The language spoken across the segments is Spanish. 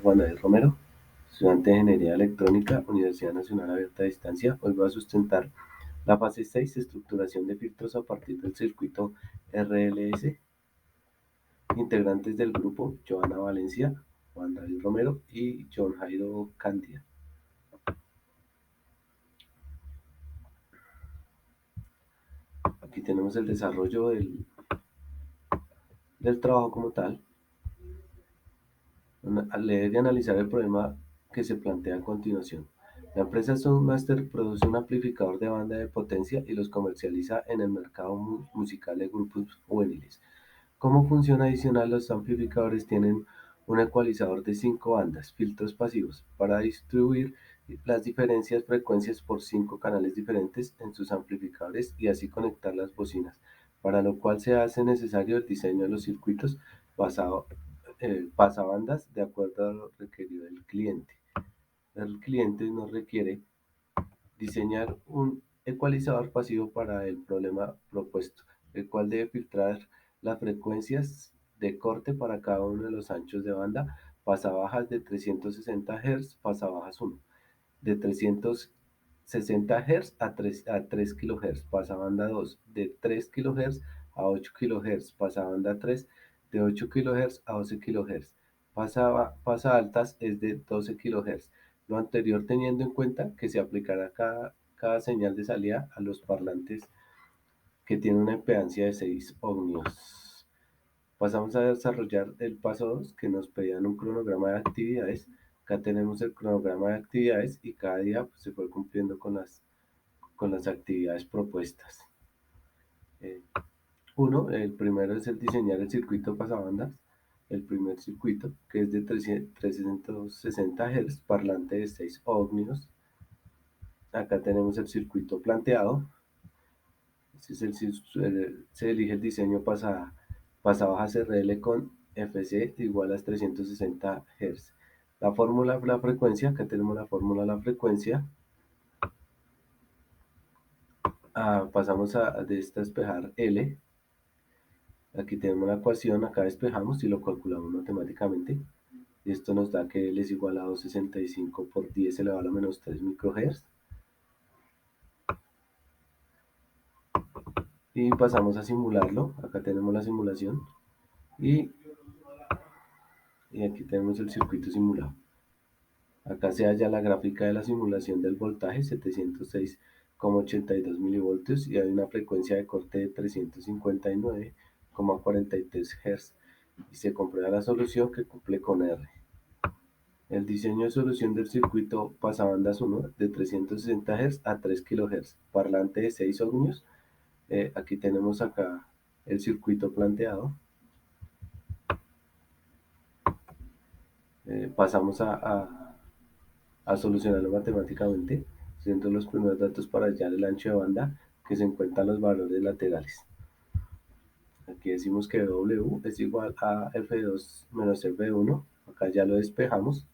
Juan David Romero, estudiante de Ingeniería Electrónica, Universidad Nacional Abierta a Distancia. Hoy voy a sustentar la fase 6, estructuración de filtros a partir del circuito RLS. Integrantes del grupo: Joana Valencia, Juan David Romero y John Jairo Candia. Aquí tenemos el desarrollo del trabajo como tal. Al leer y analizar el problema que se plantea a continuación. La empresa Soundmaster produce un amplificador de banda de potencia y los comercializa en el mercado musical de grupos juveniles. Como función adicional, los amplificadores tienen un ecualizador de 5 bandas, filtros pasivos, para distribuir las diferentes frecuencias por 5 canales diferentes en sus amplificadores y así conectar las bocinas, para lo cual se hace necesario el diseño de los circuitos pasabandas de acuerdo a lo requerido del cliente. El cliente nos requiere diseñar un ecualizador pasivo para el problema propuesto, el cual debe filtrar las frecuencias de corte para cada uno de los anchos de banda: pasabajas de 360 Hz, pasabajas 1, de 360 Hz a 3 kHz, pasabanda 2, de 3 kHz a 8 kHz, pasabanda 3, de 8 kHz a 12 kHz, pasa altas es de 12 kHz. Lo anterior teniendo en cuenta que se aplicará cada señal de salida a los parlantes que tienen una impedancia de 6 ohmios. Pasamos a desarrollar el paso 2, que nos pedían un cronograma de actividades. Acá tenemos el cronograma de actividades y cada día pues, se fue cumpliendo con las actividades propuestas. El primero es el diseñar el circuito pasabandas. El primer circuito, que es de 360 Hz, parlante de 6 ohmios. Acá tenemos el circuito planteado. Se elige el diseño pasabajas RL con FC igual a 360 Hz. La fórmula, la frecuencia, acá tenemos la fórmula, la frecuencia. Pasamos de esta despejar L. Aquí tenemos la ecuación, acá despejamos y lo calculamos matemáticamente. Y esto nos da que L es igual a 265 por 10 elevado a la menos 3 microhertz. Y pasamos a simularlo. Acá tenemos la simulación. Y aquí tenemos el circuito simulado. Acá se halla la gráfica de la simulación del voltaje 706,82 milivoltios y hay una frecuencia de corte de 359,43 Hz y se comprueba la solución que cumple con R. El diseño de solución del circuito pasabandas 1 de 360 Hz a 3 kHz, parlante de 6 ohmios. Aquí tenemos acá el circuito planteado. Pasamos a solucionarlo matemáticamente, siendo los primeros datos para hallar el ancho de banda que se encuentran los valores laterales. Aquí decimos que W es igual a F2 menos F1, acá ya lo despejamos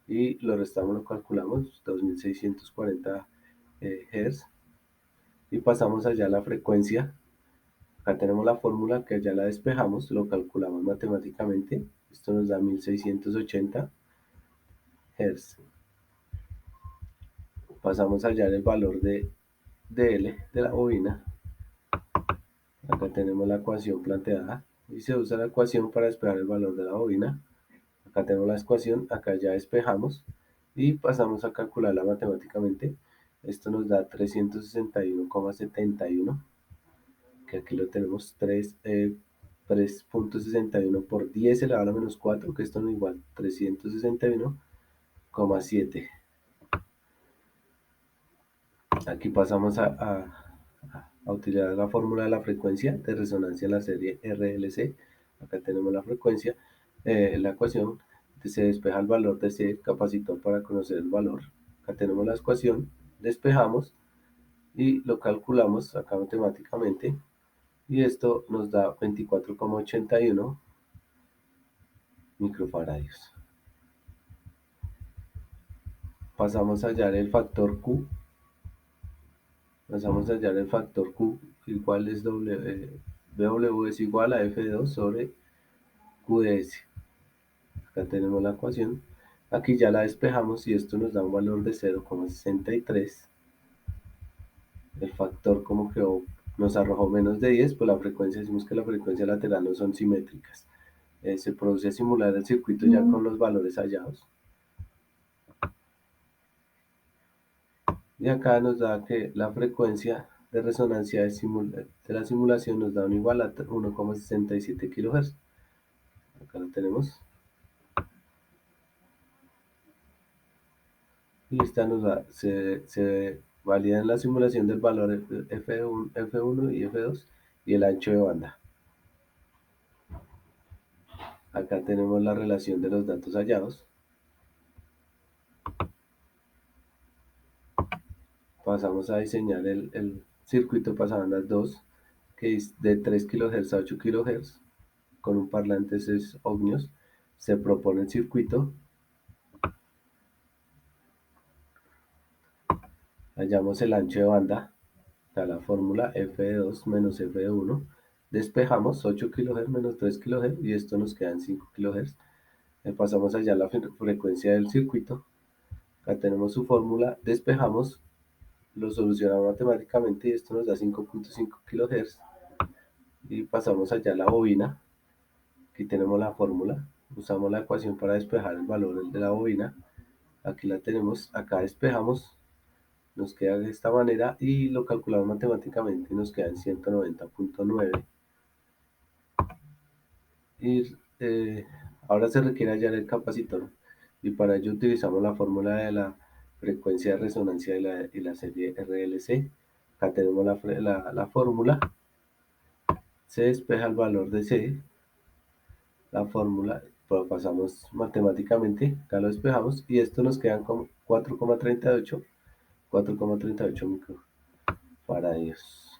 y lo restamos, lo calculamos, 2640 Hz, y pasamos allá a la frecuencia. Acá tenemos la fórmula que ya la despejamos, lo calculamos matemáticamente, esto nos da 1680 Hz. Pasamos a hallar el valor de L de la bobina. Acá tenemos la ecuación planteada y se usa la ecuación para despejar el valor de la bobina. Acá tenemos la ecuación, acá ya despejamos y pasamos a calcularla matemáticamente. Esto nos da 361,71, que aquí lo tenemos 3.61 por 10 elevado a la menos 4, que esto nos igual 361,7. Aquí pasamos a utilizar la fórmula de la frecuencia de resonancia en la serie RLC. Acá tenemos la frecuencia, la ecuación, se despeja el valor de ese capacitor para conocer el valor. Acá tenemos la ecuación, despejamos y lo calculamos acá matemáticamente y esto nos da 24,81 microfaradios. Pasamos a hallar el factor Q. Pasamos a hallar el factor Q, igual es W es igual a F2 sobre QDS. Acá tenemos la ecuación. Aquí ya la despejamos y esto nos da un valor de 0,63. El factor como que nos arrojó menos de 10, pues la frecuencia, decimos que la frecuencia lateral no son simétricas. Se produce simular el circuito ya con los valores hallados. Y acá nos da que la frecuencia de resonancia de la simulación nos da un igual a 1,67 kHz. Acá lo tenemos. Y esta nos da, se valida en la simulación del valor F1 y F2 y el ancho de banda. Acá tenemos la relación de los datos hallados. Pasamos a diseñar el circuito pasabandas 2, que es de 3 kHz a 8 kHz, con un parlante 6 ohmios. Se propone el circuito, hallamos el ancho de banda, da la fórmula f de 2 menos f de 1, despejamos 8 kHz menos 3 kHz y esto nos queda en 5 kHz. Pasamos allá a la frecuencia del circuito, acá tenemos su fórmula, despejamos, lo solucionamos matemáticamente y esto nos da 5,5 kHz. Y pasamos allá a la bobina, aquí tenemos la fórmula, usamos la ecuación para despejar el valor de la bobina, aquí la tenemos, acá despejamos, nos queda de esta manera y lo calculamos matemáticamente y nos queda en 190,9. Y ahora se requiere hallar el capacitor y para ello utilizamos la fórmula de la frecuencia de resonancia y la serie RLC. Acá tenemos la fórmula, se despeja el valor de C, la fórmula, lo pasamos matemáticamente, acá lo despejamos y esto nos quedan como 4,38 microfarads.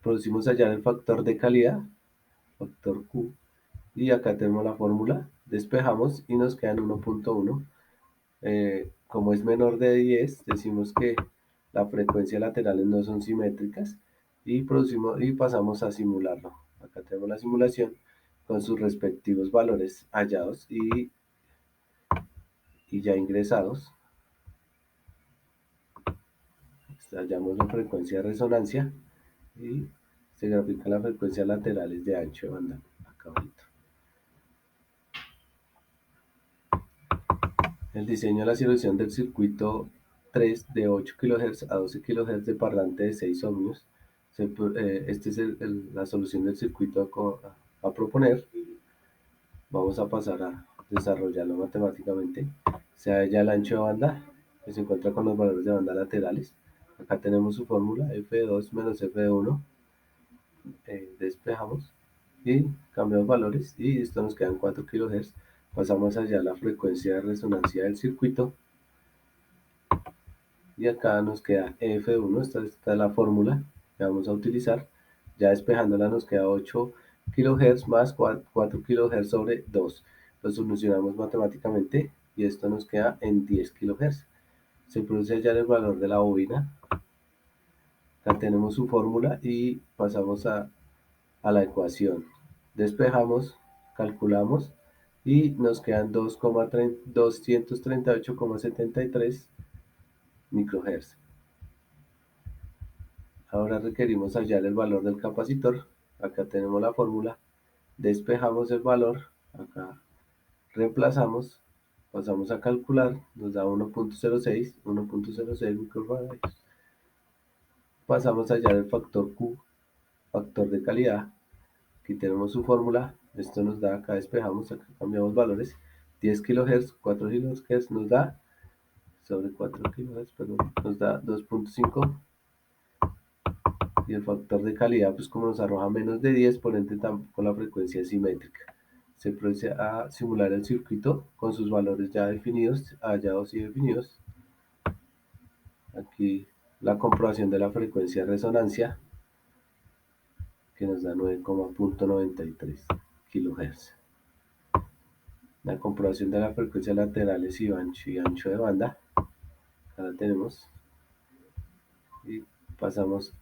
Producimos hallar el factor de calidad, factor Q, y acá tenemos la fórmula, despejamos y nos quedan 1,1. Como es menor de 10, decimos que las frecuencias laterales no son simétricas y pasamos a simularlo. Acá tenemos la simulación con sus respectivos valores hallados y ya ingresados. Hallamos la frecuencia de resonancia y se grafican las frecuencias laterales de ancho de banda. Acá ahorita. El diseño de la solución del circuito 3 de 8 kHz a 12 kHz de parlante de 6 ohmios. Esta es la solución del circuito a proponer. Vamos a pasar a desarrollarlo matemáticamente. Se halla el ancho de banda que se encuentra con los valores de banda laterales. Acá tenemos su fórmula f de 2 menos f de 1. Despejamos y cambiamos valores y esto nos quedan 4 kHz. Pasamos allá a la frecuencia de resonancia del circuito y acá nos queda F1, esta es la fórmula que vamos a utilizar. Ya despejándola nos queda 8 kHz más 4 kHz sobre 2. Lo solucionamos matemáticamente y esto nos queda en 10 kHz. Se produce ya el valor de la bobina. Acá tenemos su fórmula y pasamos a la ecuación. Despejamos, calculamos y nos quedan 238,73 microhertz. Ahora requerimos hallar el valor del capacitor. Acá tenemos la fórmula. Despejamos el valor. Acá reemplazamos. Pasamos a calcular. Nos da 1,06 microfarads. Pasamos a hallar el factor Q, factor de calidad. Aquí tenemos su fórmula. Esto nos da, acá despejamos, acá cambiamos valores. 10 kHz, 4 kHz nos da, sobre 4 kHz, perdón, nos da 2,5. Y el factor de calidad, pues como nos arroja menos de 10, por ende tampoco la frecuencia es simétrica. Se procede a simular el circuito con sus valores ya definidos, hallados y definidos. Aquí la comprobación de la frecuencia de resonancia, que nos da 9,93 kHz. La comprobación de la frecuencia laterales y ancho de banda, acá la tenemos. Y pasamos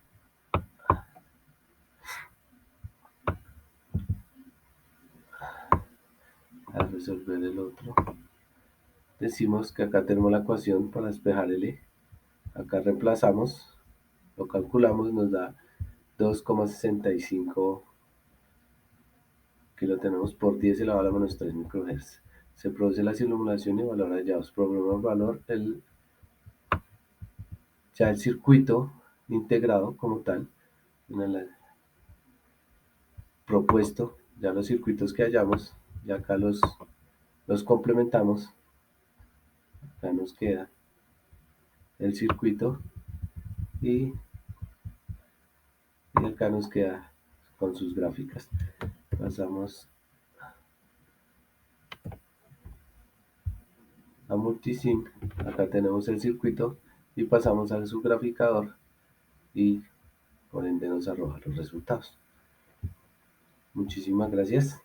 a resolver el otro. decimos que acá tenemos la ecuación para despejar L. Acá reemplazamos, lo calculamos, nos da 2,65 que lo tenemos por 10 elevado a la menos 3 microhertz. Se produce la simulación y valor hallados. Probamos el valor, ya el circuito integrado como tal, en el propuesto, ya los circuitos que hallamos, ya acá los complementamos. Acá nos queda el circuito y, y acá nos queda con sus gráficas. Pasamos a Multisim, acá tenemos el circuito y pasamos a su graficador y por ende nos arroja los resultados. Muchísimas gracias.